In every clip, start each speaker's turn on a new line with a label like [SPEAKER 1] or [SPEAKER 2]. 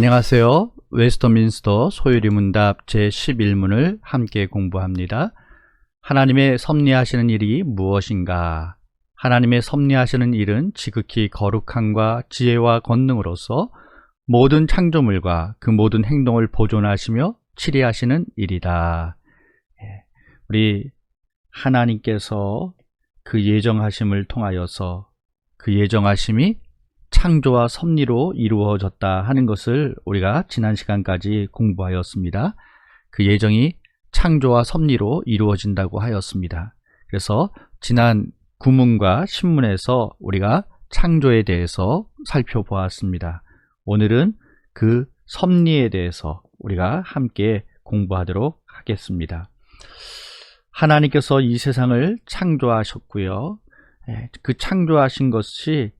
[SPEAKER 1] 안녕하세요. 웨스터민스터 소요리 문답 제11문을 함께 공부합니다. 하나님의 섭리하시는 일이 무엇인가? 하나님의 섭리하시는 일은 지극히 거룩함과 지혜와 권능으로서 모든 창조물과 그 모든 행동을 보존하시며 치리하시는 일이다. 우리 하나님께서 그 예정하심을 통하여서 그 예정하심이 창조와 섭리로 이루어졌다 하는 것을 우리가 지난 시간까지 공부하였습니다. 그 예정이 창조와 섭리로 이루어진다고 하였습니다. 그래서 지난 구문과 신문에서 우리가 창조에 대해서 살펴보았습니다. 오늘은 그 섭리에 대해서 우리가 함께 공부하도록 하겠습니다. 하나님께서 이 세상을 창조하셨고요. 그 창조하신 것이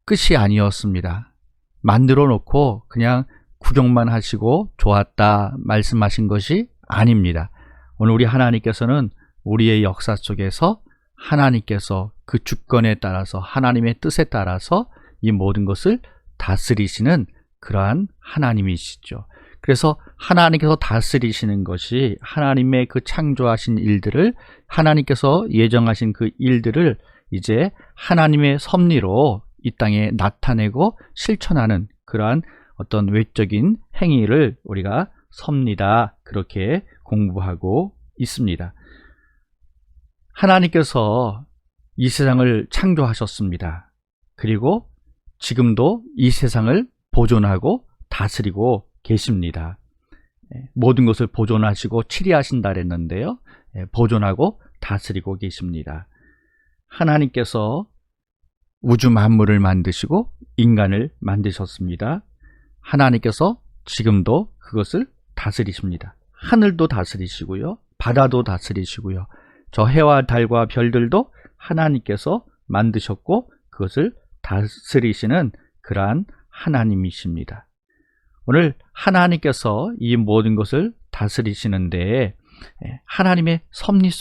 [SPEAKER 1] 끝이 아니었습니다. 만들어 놓고 그냥 구경만 하시고 좋았다 말씀하신 것이 아닙니다. 오늘 우리 하나님께서는 우리의 역사 속에서 하나님께서 그 주권에 따라서 하나님의 뜻에 따라서 이 모든 것을 다스리시는 그러한 하나님이시죠. 그래서 하나님께서 다스리시는 것이 하나님의 그 창조하신 일들을 하나님께서 예정하신 그 일들을 이제 하나님의 섭리로 이 땅에 나타내고 실천하는 그러한 어떤 외적인 행위를 우리가 섭리다 그렇게 공부하고 있습니다. 하나님께서 이 세상을 창조하셨습니다. 그리고 지금도 이 세상을 보존하고 다스리고 계십니다. 모든 것을 보존하시고 치리하신다 그랬는데요. 보존하고 다스리고 계십니다. 하나님께서 우주 만물을 만드시고 인간을 만드셨습니다. 하나님께서 지금도 그것을 다스리십니다. 하늘도 다스리시고요. 바다도 다스리시고요. 저 해와 달과 별들도 하나님께서 만드셨고 그것을 다스리시는 그러한 하나님이십니다. 오늘 하나님께서 이 모든 것을 다스리시는데 하나님의 섭리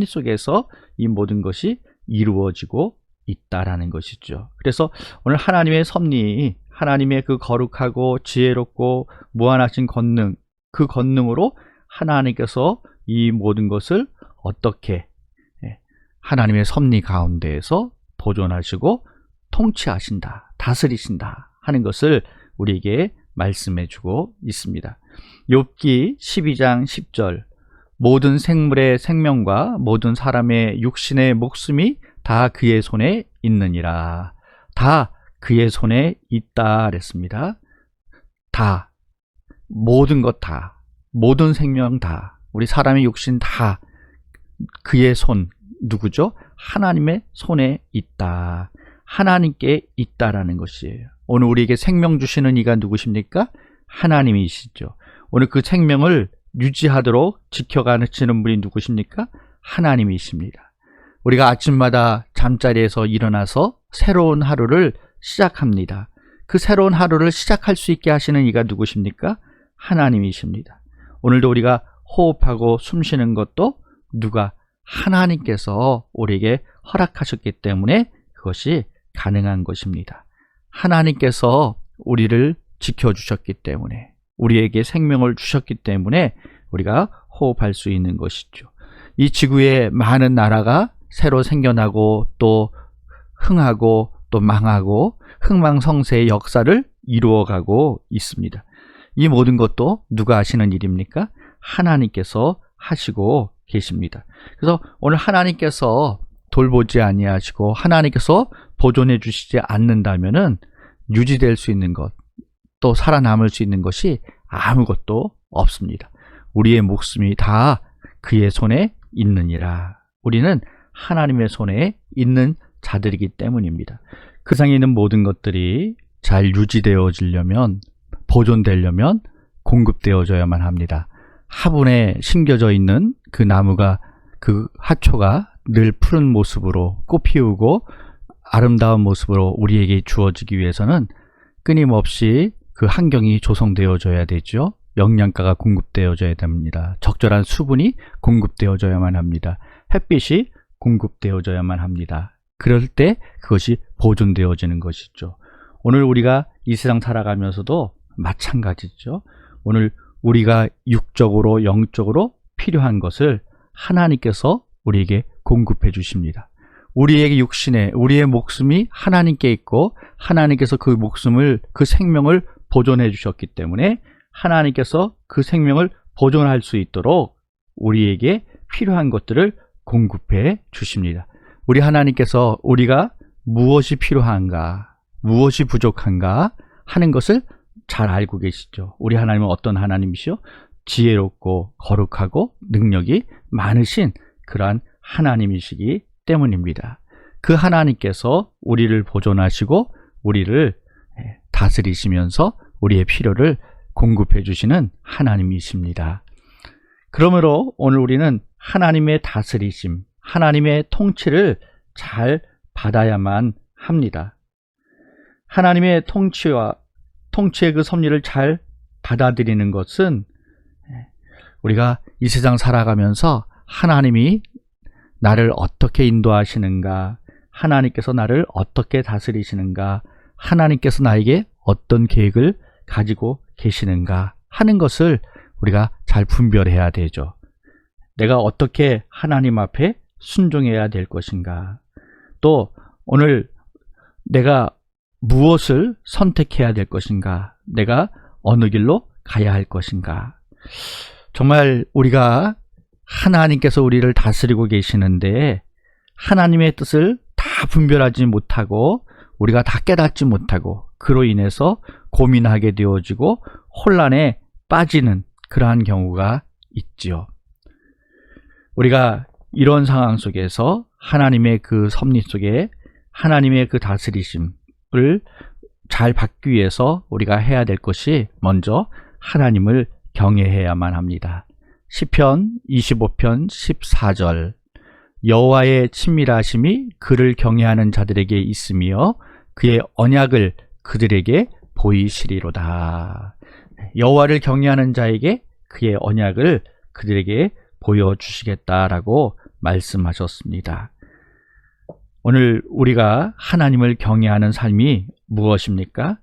[SPEAKER 1] 속에서 이 모든 것이 이루어지고 있다라는 것이죠. 그래서 오늘 하나님의 섭리, 하나님의 그 거룩하고 지혜롭고 무한하신 권능, 그 권능으로 하나님께서 이 모든 것을 어떻게 하나님의 섭리 가운데에서 보존하시고 통치하신다, 다스리신다 하는 것을 우리에게 말씀해 주고 있습니다. 욥기 12장 10절 모든 생물의 생명과 모든 사람의 육신의 목숨이 다 그의 손에 있느니라. 다 그의 손에 있다 그랬습니다. 다, 모든 것 다, 모든 생명 다, 우리 사람의 육신 다 그의 손, 누구죠? 하나님의 손에 있다. 하나님께 있다라는 것이에요. 오늘 우리에게 생명 주시는 이가 누구십니까? 하나님이시죠. 오늘 그 생명을 유지하도록 지켜가시는 분이 누구십니까? 하나님이십니다. 우리가 아침마다 잠자리에서 일어나서 새로운 하루를 시작합니다. 그 새로운 하루를 시작할 수 있게 하시는 이가 누구십니까? 하나님이십니다. 오늘도 우리가 호흡하고 숨쉬는 것도 누가? 하나님께서 우리에게 허락하셨기 때문에 그것이 가능한 것입니다. 하나님께서 우리를 지켜주셨기 때문에 우리에게 생명을 주셨기 때문에 우리가 호흡할 수 있는 것이죠. 이 지구에 많은 나라가 새로 생겨나고 또 흥하고 또 망하고 흥망성쇠의 역사를 이루어가고 있습니다. 이 모든 것도 누가 하시는 일입니까? 하나님께서 하시고 계십니다. 그래서 오늘 하나님께서 돌보지 아니하시고 하나님께서 보존해 주시지 않는다면은 유지될 수 있는 것, 또 살아남을 수 있는 것이 아무것도 없습니다. 우리의 목숨이 다 그의 손에 있느니라. 우리는 하나님의 손에 있는 자들이기 때문입니다. 그 세상에 있는 모든 것들이 잘 유지되어지려면, 보존되려면 공급되어져야만 합니다. 화분에 심겨져 있는 그 나무가, 그 화초가 늘 푸른 모습으로 꽃 피우고 아름다운 모습으로 우리에게 주어지기 위해서는 끊임없이 그 환경이 조성되어져야 되죠. 영양가가 공급되어져야 됩니다. 적절한 수분이 공급되어져야만 합니다. 햇빛이 공급되어져야만 합니다. 그럴 때 그것이 보존되어지는 것이죠. 오늘 우리가 이 세상 살아가면서도 마찬가지죠. 오늘 우리가 육적으로 영적으로 필요한 것을 하나님께서 우리에게 공급해 주십니다. 우리에게 육신에 우리의 목숨이 하나님께 있고 하나님께서 그 목숨을 그 생명을 보존해 주셨기 때문에 하나님께서 그 생명을 보존할 수 있도록 우리에게 필요한 것들을 공급해 주십니다. 우리 하나님께서 우리가 무엇이 필요한가, 무엇이 부족한가 하는 것을 잘 알고 계시죠. 우리 하나님은 어떤 하나님이시요? 지혜롭고 거룩하고 능력이 많으신 그러한 하나님이시기 때문입니다. 그 하나님께서 우리를 보존하시고 우리를 다스리시면서 우리의 필요를 공급해 주시는 하나님이십니다. 그러므로 오늘 우리는 하나님의 다스리심, 하나님의 통치를 잘 받아야만 합니다. 하나님의 통치의 그 섭리를 잘 받아들이는 것은 우리가 이 세상 살아가면서 하나님이 나를 어떻게 인도하시는가, 하나님께서 나를 어떻게 다스리시는가, 하나님께서 나에게 어떤 계획을 가지고 계시는가 하는 것을 우리가 잘 분별해야 되죠. 내가 어떻게 하나님 앞에 순종해야 될 것인가, 또 오늘 내가 무엇을 선택해야 될 것인가, 내가 어느 길로 가야 할 것인가. 정말 우리가 하나님께서 우리를 다스리고 계시는데 하나님의 뜻을 다 분별하지 못하고 우리가 다 깨닫지 못하고 그로 인해서 고민하게 되어지고 혼란에 빠지는 그러한 경우가 있지요. 우리가 이런 상황 속에서 하나님의 그 섭리 속에 하나님의 그 다스리심을 잘 받기 위해서 우리가 해야 될 것이 먼저 하나님을 경외해야만 합니다. 시편 25편 14절 여호와의 친밀하심이 그를 경외하는 자들에게 있으며 그의 언약을 그들에게 보이시리로다. 여호와를 경외하는 자에게 그의 언약을 그들에게 보여주시겠다라고 말씀하셨습니다. 오늘 우리가 하나님을 경외하는 삶이 무엇입니까?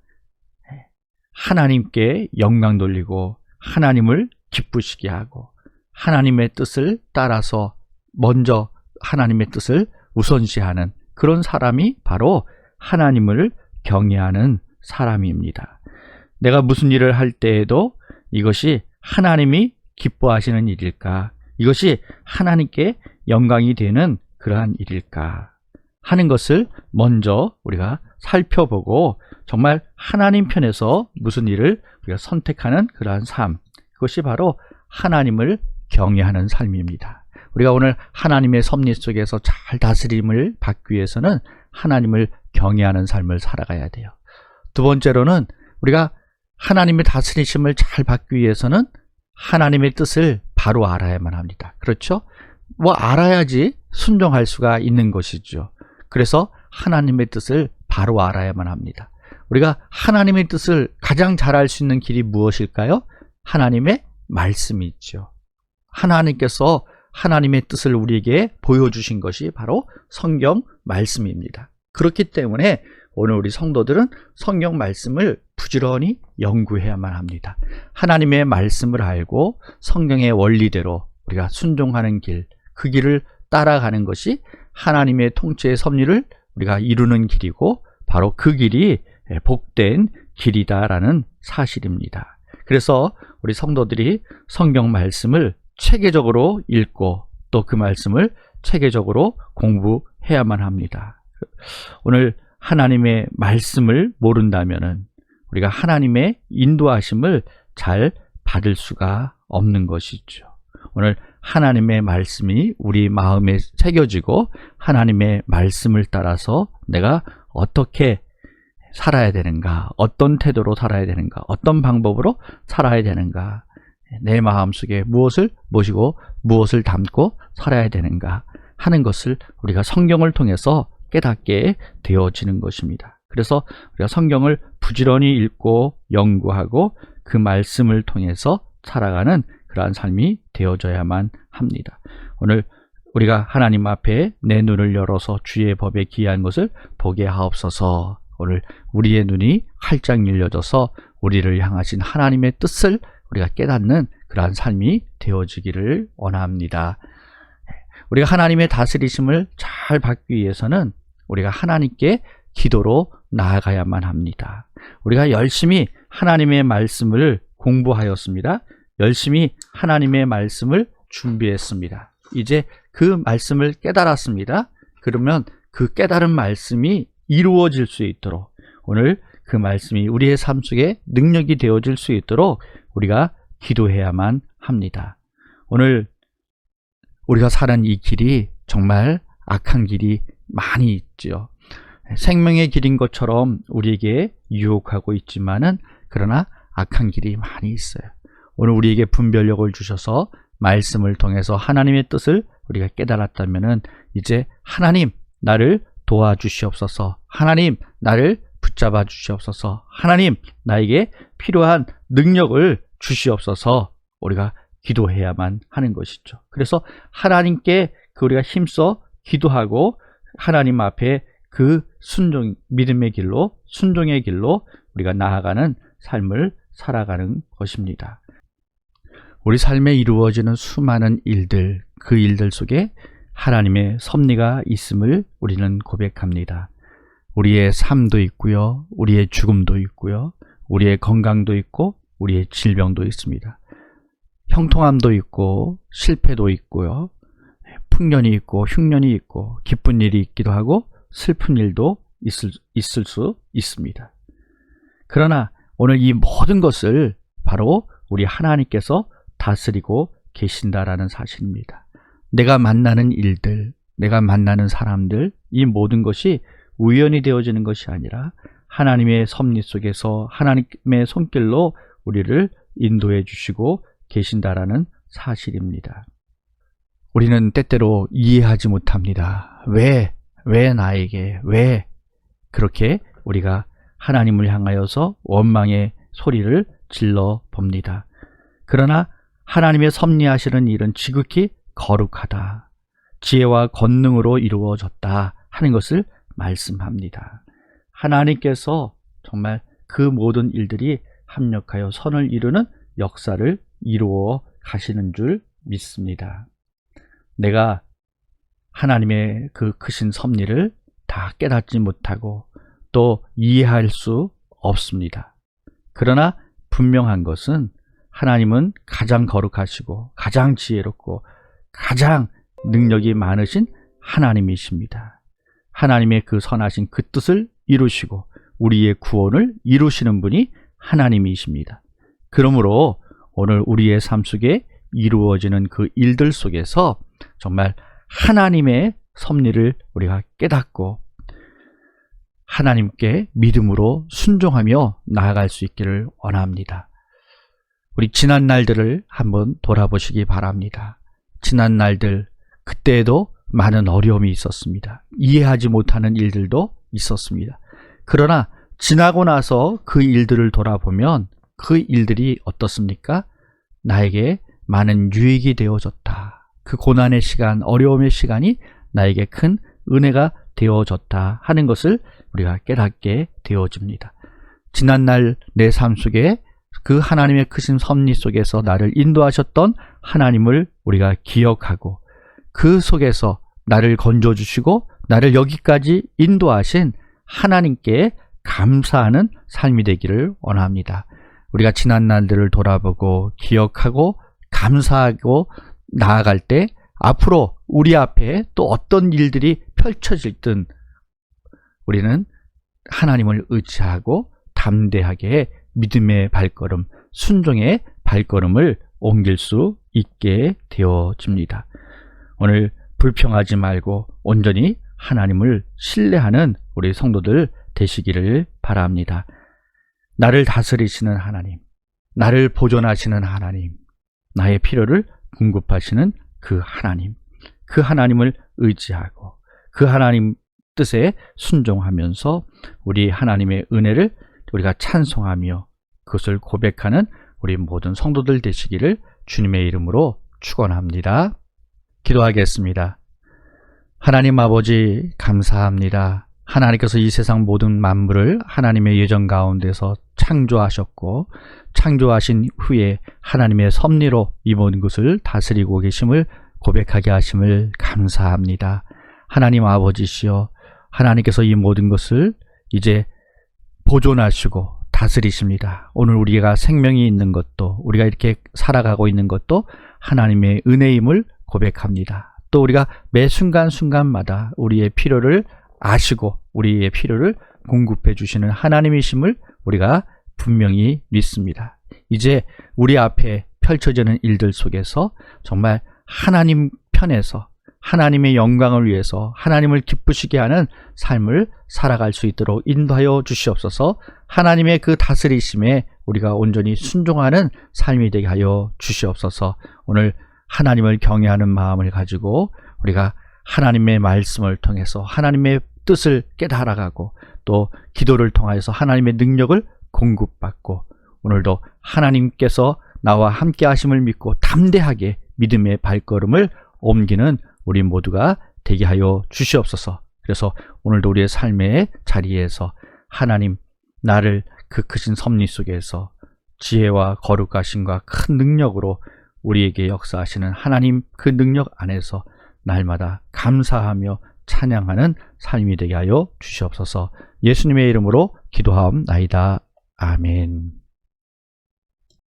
[SPEAKER 1] 하나님께 영광 돌리고 하나님을 기쁘시게 하고 하나님의 뜻을 따라서 먼저 하나님의 뜻을 우선시하는 그런 사람이 바로 하나님을 경외하는 사람입니다. 내가 무슨 일을 할 때에도 이것이 하나님이 기뻐하시는 일일까? 이것이 하나님께 영광이 되는 그러한 일일까? 하는 것을 먼저 우리가 살펴보고 정말 하나님 편에서 무슨 일을 우리가 선택하는 그러한 삶, 그것이 바로 하나님을 경외하는 삶입니다. 우리가 오늘 하나님의 섭리 속에서 잘 다스림을 받기 위해서는 하나님을 경외하는 삶을 살아가야 돼요. 두 번째로는 우리가 하나님의 다스리심을 잘 받기 위해서는 하나님의 뜻을 바로 알아야만 합니다. 그렇죠? 알아야지 순종할 수가 있는 것이죠. 그래서 하나님의 뜻을 바로 알아야만 합니다. 우리가 하나님의 뜻을 가장 잘 알 수 있는 길이 무엇일까요? 하나님의 말씀이 있죠. 하나님께서 하나님의 뜻을 우리에게 보여주신 것이 바로 성경 말씀입니다. 그렇기 때문에 오늘 우리 성도들은 성경 말씀을 부지런히 연구해야만 합니다. 하나님의 말씀을 알고 성경의 원리대로 우리가 순종하는 길, 그 길을 따라가는 것이 하나님의 통치의 섭리를 우리가 이루는 길이고 바로 그 길이 복된 길이다라는 사실입니다. 그래서 우리 성도들이 성경 말씀을 체계적으로 읽고 또 그 말씀을 체계적으로 공부해야만 합니다. 오늘 하나님의 말씀을 모른다면은 우리가 하나님의 인도하심을 잘 받을 수가 없는 것이죠. 오늘 하나님의 말씀이 우리 마음에 새겨지고 하나님의 말씀을 따라서 내가 어떻게 살아야 되는가, 어떤 태도로 살아야 되는가, 어떤 방법으로 살아야 되는가, 내 마음속에 무엇을 모시고 무엇을 담고 살아야 되는가 하는 것을 우리가 성경을 통해서 깨닫게 되어지는 것입니다. 그래서 우리가 성경을 부지런히 읽고 연구하고 그 말씀을 통해서 살아가는 그러한 삶이 되어져야만 합니다. 오늘 우리가 하나님 앞에 내 눈을 열어서 주의 법에 기이한 것을 보게 하옵소서. 오늘 우리의 눈이 활짝 열려져서 우리를 향하신 하나님의 뜻을 우리가 깨닫는 그러한 삶이 되어지기를 원합니다. 우리가 하나님의 다스리심을 잘 받기 위해서는 우리가 하나님께 기도로 나아가야만 합니다. 우리가 열심히 하나님의 말씀을 공부하였습니다. 열심히 하나님의 말씀을 준비했습니다. 이제 그 말씀을 깨달았습니다. 그러면 그 깨달은 말씀이 이루어질 수 있도록 오늘 그 말씀이 우리의 삶 속에 능력이 되어질 수 있도록 우리가 기도해야만 합니다. 오늘 우리가 사는 이 길이 정말 악한 길이 많이 있죠. 생명의 길인 것처럼 우리에게 유혹하고 있지만은 그러나 악한 길이 많이 있어요. 오늘 우리에게 분별력을 주셔서 말씀을 통해서 하나님의 뜻을 우리가 깨달았다면은 이제 하나님 나를 도와주시옵소서, 하나님 나를 붙잡아 주시옵소서, 하나님 나에게 필요한 능력을 주시옵소서 우리가 기도해야만 하는 것이죠. 그래서 하나님께 우리가 힘써 기도하고 하나님 앞에 그 순종, 믿음의 길로 순종의 길로 우리가 나아가는 삶을 살아가는 것입니다. 우리 삶에 이루어지는 수많은 일들, 그 일들 속에 하나님의 섭리가 있음을 우리는 고백합니다. 우리의 삶도 있고요, 우리의 죽음도 있고요, 우리의 건강도 있고 우리의 질병도 있습니다. 형통함도 있고 실패도 있고요, 풍년이 있고 흉년이 있고 기쁜 일이 있기도 하고 슬픈 일도 있을 수 있습니다. 그러나 오늘 이 모든 것을 바로 우리 하나님께서 다스리고 계신다라는 사실입니다. 내가 만나는 일들, 내가 만나는 사람들, 이 모든 것이 우연히 되어지는 것이 아니라 하나님의 섭리 속에서 하나님의 손길로 우리를 인도해 주시고 계신다라는 사실입니다. 우리는 때때로 이해하지 못합니다. 왜 나에게, 왜 그렇게 우리가 하나님을 향하여서 원망의 소리를 질러 봅니다. 그러나 하나님의 섭리하시는 일은 지극히 거룩하다, 지혜와 권능으로 이루어졌다 하는 것을 말씀합니다. 하나님께서 정말 그 모든 일들이 합력하여 선을 이루는 역사를 이루어 가시는 줄 믿습니다. 내가 하나님의 그 크신 섭리를 다 깨닫지 못하고 또 이해할 수 없습니다. 그러나 분명한 것은 하나님은 가장 거룩하시고 가장 지혜롭고 가장 능력이 많으신 하나님이십니다. 하나님의 그 선하신 그 뜻을 이루시고 우리의 구원을 이루시는 분이 하나님이십니다. 그러므로 오늘 우리의 삶 속에 이루어지는 그 일들 속에서 정말 하나님의 섭리를 우리가 깨닫고 하나님께 믿음으로 순종하며 나아갈 수 있기를 원합니다. 우리 지난 날들을 한번 돌아보시기 바랍니다. 지난 날들, 그때에도 많은 어려움이 있었습니다. 이해하지 못하는 일들도 있었습니다. 그러나 지나고 나서 그 일들을 돌아보면 그 일들이 어떻습니까? 나에게 많은 유익이 되어졌다. 그 고난의 시간, 어려움의 시간이 나에게 큰 은혜가 되어졌다 하는 것을 우리가 깨닫게 되어집니다. 지난날 내 삶 속에 그 하나님의 크신 섭리 속에서 나를 인도하셨던 하나님을 우리가 기억하고 그 속에서 나를 건져주시고 나를 여기까지 인도하신 하나님께 감사하는 삶이 되기를 원합니다. 우리가 지난 날들을 돌아보고 기억하고 감사하고 나아갈 때 앞으로 우리 앞에 또 어떤 일들이 펼쳐질든 우리는 하나님을 의지하고 담대하게 믿음의 발걸음, 순종의 발걸음을 옮길 수 있게 되어집니다. 오늘 불평하지 말고 온전히 하나님을 신뢰하는 우리 성도들 되시기를 바랍니다. 나를 다스리시는 하나님, 나를 보존하시는 하나님, 나의 필요를 공급하시는 그 하나님, 그 하나님을 의지하고 그 하나님 뜻에 순종하면서 우리 하나님의 은혜를 우리가 찬송하며 그것을 고백하는 우리 모든 성도들 되시기를 주님의 이름으로 축원합니다. 기도하겠습니다. 하나님 아버지 감사합니다. 하나님께서 이 세상 모든 만물을 하나님의 예정 가운데서 창조하셨고 창조하신 후에 하나님의 섭리로 이 모든 것을 다스리고 계심을 고백하게 하심을 감사합니다. 하나님 아버지시여, 하나님께서 이 모든 것을 이제 보존하시고 다스리십니다. 오늘 우리가 생명이 있는 것도, 우리가 이렇게 살아가고 있는 것도 하나님의 은혜임을 고백합니다. 또 우리가 매 순간순간마다 우리의 필요를 아시고 우리의 필요를 공급해 주시는 하나님이심을 우리가 분명히 믿습니다. 이제 우리 앞에 펼쳐지는 일들 속에서 정말 하나님 편에서 하나님의 영광을 위해서 하나님을 기쁘시게 하는 삶을 살아갈 수 있도록 인도하여 주시옵소서. 하나님의 그 다스리심에 우리가 온전히 순종하는 삶이 되게 하여 주시옵소서. 오늘 하나님을 경외하는 마음을 가지고 우리가 하나님의 말씀을 통해서 하나님의 뜻을 깨달아가고 또 기도를 통하여서 하나님의 능력을 공급받고 오늘도 하나님께서 나와 함께 하심을 믿고 담대하게 믿음의 발걸음을 옮기는 우리 모두가 되게 하여 주시옵소서. 그래서 오늘도 우리의 삶의 자리에서 하나님, 나를 그 크신 섭리 속에서 지혜와 거룩하심과 큰 능력으로 우리에게 역사하시는 하나님 그 능력 안에서 날마다 감사하며 찬양하는 삶이 되게 하여 주시옵소서. 예수님의 이름으로 기도하옵나이다. 아멘.